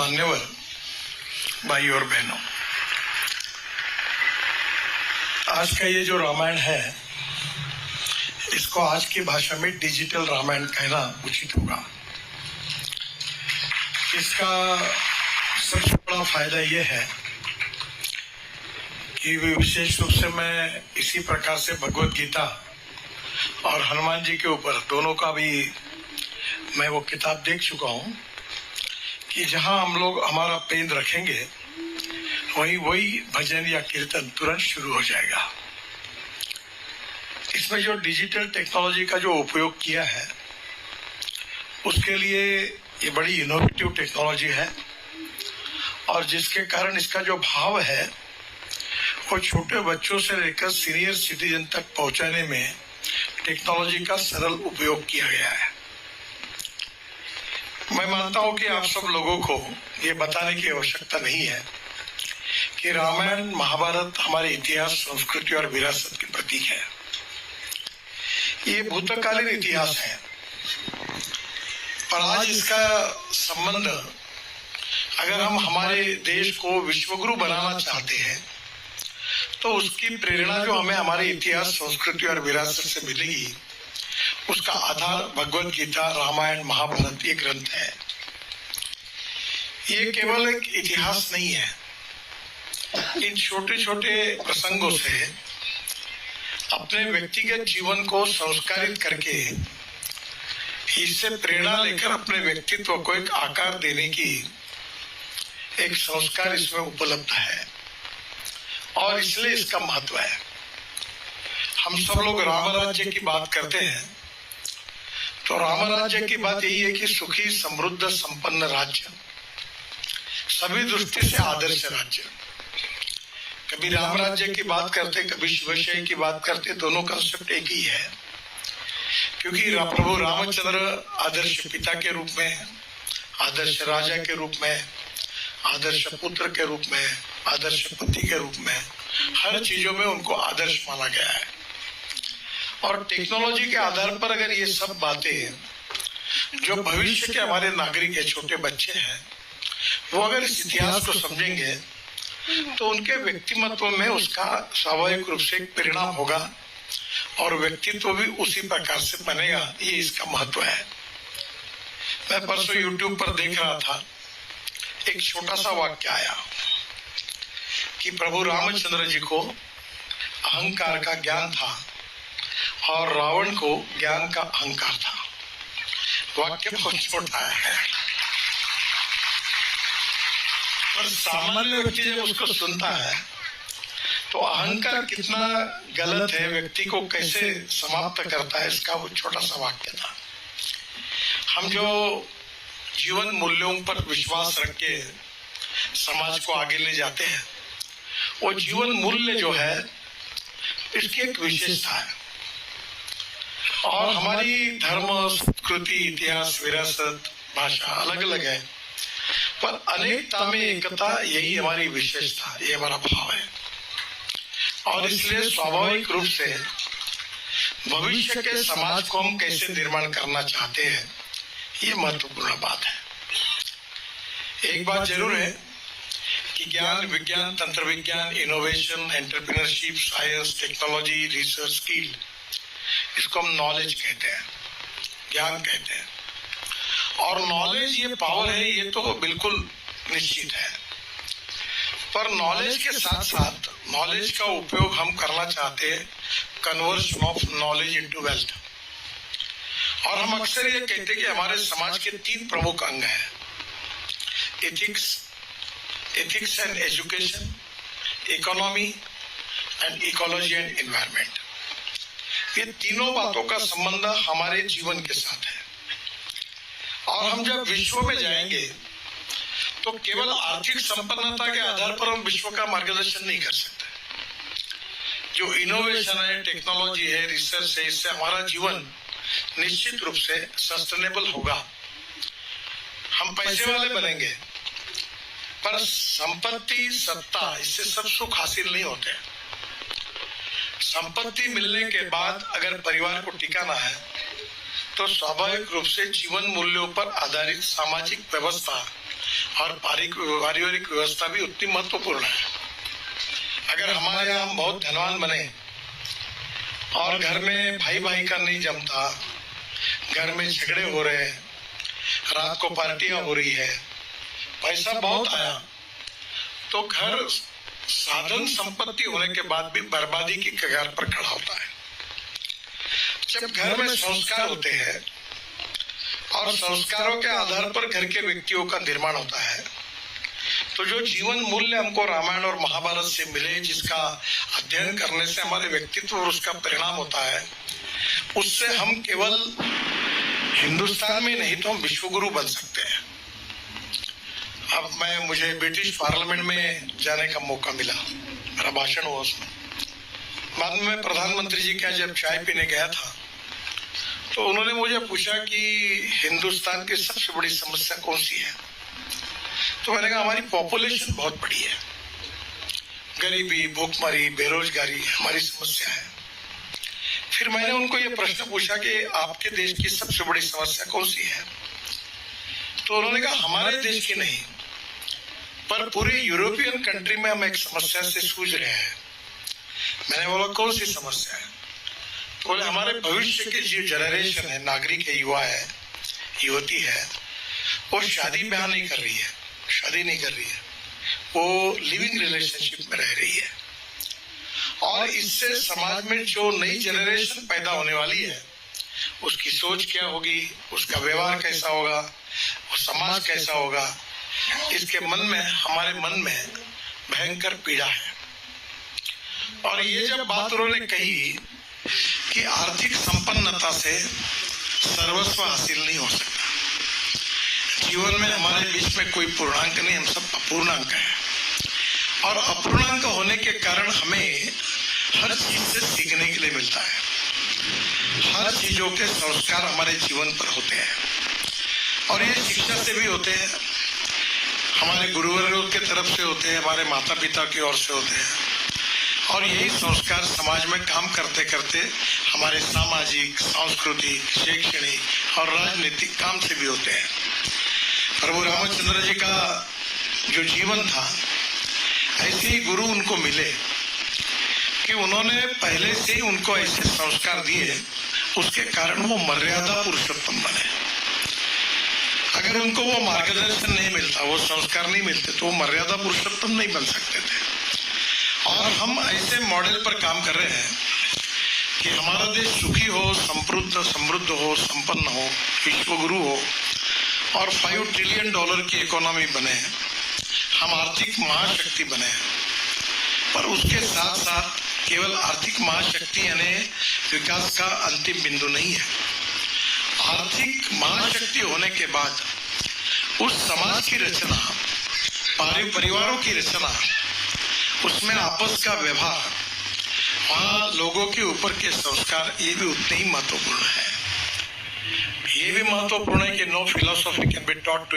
मान्यवर भाई और बहनों, आज का ये जो रामायण है इसको आज की भाषा में डिजिटल रामायण कहना उचित होगा। इसका सबसे बड़ा फायदा ये है कि विशेष रूप से मैं इसी प्रकार से भगवत गीता और हनुमान जी के ऊपर दोनों का भी मैं वो किताब देख चुका हूँ कि जहाँ हम लोग हमारा पेन रखेंगे वही भजन या कीर्तन तुरंत शुरू हो जाएगा। इसमें जो डिजिटल टेक्नोलॉजी का जो उपयोग किया है उसके लिए ये बड़ी इनोवेटिव टेक्नोलॉजी है और जिसके कारण इसका जो भाव है वो छोटे बच्चों से लेकर सीनियर सिटीजन तक पहुंचाने में टेक्नोलॉजी का सरल उपयोग किया गया है। मैं मानता हूं कि आप सब लोगों को ये बताने की आवश्यकता नहीं है कि रामायण महाभारत हमारे इतिहास, संस्कृति और विरासत के प्रतीक है। ये भूतकालीन इतिहास है, पर आज इसका संबंध अगर हम हमारे देश को विश्वगुरु बनाना चाहते हैं तो उसकी प्रेरणा जो हमें हमारे इतिहास, संस्कृति और विरासत से मिलेगी उसका आधार भगवत गीता, रामायण, महाभारत ये ग्रंथ है। ये केवल एक इतिहास नहीं है। इन छोटे छोटे प्रसंगों से अपने व्यक्तिगत जीवन को संस्कारित करके इससे प्रेरणा लेकर अपने व्यक्तित्व को एक आकार देने की एक संस्कार इसमें उपलब्ध है और इसलिए इसका महत्व है। हम सब लोग राम राज्य की बात करते हैं तो राम राज्य की बात यही है कि सुखी, समृद्ध, संपन्न राज्य, सभी दृष्टि से आदर्श राज्य। कभी राम राज्य की बात करते, कभी शिवशय की बात करते, दोनों कंसेप्ट एक ही है, क्योंकि प्रभु रामचंद्र आदर्श पिता के रूप में, आदर्श राजा के रूप में, आदर्श पुत्र के रूप में, आदर्श पति के रूप में, हर चीजों में उनको आदर्श माना गया है। और टेक्नोलॉजी के आधार पर अगर ये सब बातें जो भविष्य के हमारे नागरिक है, छोटे बच्चे हैं, वो अगर इस इतिहास को समझेंगे तो उनके व्यक्तिमत्व में उसका स्वाभाविक रूप से एक परिणाम होगा और व्यक्तित्व भी उसी प्रकार से बनेगा। ये इसका महत्व है। मैं परसों YouTube पर देख रहा था, एक छोटा सा वाक्य आया कि प्रभु रामचंद्र जी को अहंकार का ज्ञान था और रावण को ज्ञान का अहंकार था। वाक्य बहुत छोटा है, पर सामान्य व्यक्ति जब उसको सुनता है तो अहंकार कितना गलत है, व्यक्ति को कैसे समाप्त करता है, इसका वो छोटा सा वाक्य था। हम जो जीवन मूल्यों पर विश्वास रख के समाज को आगे ले जाते हैं, वो जीवन मूल्य जो है इसकी एक विशेषता है और हमारी धर्म, संस्कृति, इतिहास, विरासत, भाषा अलग अलग है, पर अनेकता में एकता, यही हमारी विशेषता, ये हमारा भाव है। और इसलिए स्वाभाविक रूप से भविष्य के समाज को हम कैसे निर्माण करना चाहते हैं, ये महत्वपूर्ण बात है। एक बात जरूर है कि ज्ञान, विज्ञान, तंत्र विज्ञान, innovation, entrepreneurship, science, technology, research, skill, इसको हम नॉलेज कहते हैं, ज्ञान कहते हैं। और नॉलेज ये पावर है, ये तो बिल्कुल निश्चित है, पर नॉलेज के साथ साथ नॉलेज का उपयोग हम करना चाहते हैं conversion of knowledge into wealth. और हम अक्सर ये कहते हैं कि हमारे समाज के 3 प्रमुख अंग हैं, ethics and education, economy and ecology and environment. ये तीनों बातों का संबंध हमारे जीवन के साथ है। और हम जब विश्व में जाएंगे तो केवल आर्थिक संपन्नता के आधार पर हम विश्व का मार्गदर्शन नहीं कर सकते। जो इनोवेशन है, टेक्नोलॉजी है, रिसर्च है, इससे हमारा जीवन निश्चित रूप से सस्टेनेबल होगा, हम पैसे वाले बनेंगे, पर संपत्ति, सत्ता, इससे सब सुख हासिल नहीं होते। संपत्ति मिलने के बाद अगर परिवार को टिकाना है तो स्वाभाविक रूप से जीवन मूल्यों पर आधारित सामाजिक व्यवस्था और पारिवारिक व्यवस्था भी उतनी महत्वपूर्ण है। अगर हमारे यहाँ हम बहुत धनवान बने और घर में भाई भाई का नहीं जमता, घर में झगड़े हो रहे हैं, रात को पार्टियां हो रही है, पैसा बहुत आया, तो घर साधन संपत्ति होने के बाद भी बर्बादी की कगार पर खड़ा होता है। जब घर में संस्कार होते हैं और संस्कारों के आधार पर घर के व्यक्तियों का निर्माण होता है, तो जो जीवन मूल्य हमको रामायण और महाभारत से मिले, जिसका अध्ययन करने से हमारे व्यक्तित्व और उसका परिणाम होता है, उससे हम केवल हिंदुस्तान में नहीं तो हम विश्वगुरु बन सकते हैं। अब मुझे ब्रिटिश पार्लियामेंट में जाने का मौका मिला, मेरा भाषण हुआ उसमें। बाद में मैं प्रधानमंत्री जी का जब चाय पीने गया था, तो उन्होंने मुझे पूछा कि हिंदुस्तान की सबसे बड़ी समस्या कौन सी है। तो मैंने कहा हमारी पॉपुलेशन बहुत बड़ी है, गरीबी, भूखमरी, बेरोजगारी हमारी समस्या है। फिर मैंने उनको ये प्रश्न पूछा कि आपके देश की सबसे बड़ी समस्या कौन सी है। तो उन्होंने कहा हमारे देश की नहीं, पर पूरे यूरोपियन कंट्री में हम एक समस्या से जूझ रहे हैं। मैंने बोला कौन सी समस्या है। तो बोले हमारे भविष्य की जो जनरेशन है, नागरिक है, युवा है, युवती है, वो शादी ब्याह नहीं कर रही है, शादी नहीं कर रही है, वो लिविंग रिलेशनशिप में रह रही है। और इससे समाज में जो नई जनरेशन पैदा होने वाली है, उसकी सोच क्या होगी, उसका व्यवहार कैसा होगा, वो समाज कैसा होगा, इसके मन में, हमारे मन में भयंकर पीड़ा है। और ये जब बात उन्होंने कही कि आर्थिक संपन्नता से सर्वस्व हासिल नहीं हो सकता, जीवन में हमारे बीच में कोई पूर्णांक नहीं, हम सब अपूर्णांक हैं। और अपूर्णांक होने के कारण हमें हर चीज से सीखने के लिए मिलता है, हर चीजों के संस्कार हमारे जीवन पर होते हैं। और ये शिक्षा से भी होते हैं, हमारे गुरुवर्गों के तरफ से होते हैं, हमारे माता पिता की ओर से होते हैं। और यही संस्कार समाज में काम करते करते हमारे सामाजिक, सांस्कृतिक, शैक्षणिक और राजनीतिक काम से भी होते हैं। प्रभु रामचंद्र जी का जो जीवन था, ऐसे ही गुरु उनको मिले कि उन्होंने पहले से ही उनको ऐसे संस्कार दिए, उसके कारण वो मर्यादा पुरुषोत्तम बने। अगर उनको वो मार्गदर्शन नहीं मिलता, वो संस्कार नहीं मिलते, तो वो मर्यादा पुरुषोत्तम नहीं बन सकते थे। और हम ऐसे मॉडल पर काम कर रहे हैं कि हमारा देश सुखी हो, समृद्ध हो, संपन्न हो, विश्वगुरु हो और $5 ट्रिलियन की इकोनॉमी बने, हम आर्थिक महाशक्ति बने। पर उसके साथ साथ केवल आर्थिक महाशक्ति यानी विकास का अंतिम बिंदु नहीं है। आर्थिक महाशक्ति होने के बाद उस समाज की रचना, परिवारों की रचना, उसमें आपस का व्यवहार, वहाँ लोगों के ऊपर के संस्कार, ये भी उतने ही महत्वपूर्ण है। ये भी महत्वपूर्ण है कि no philosophy can be taught to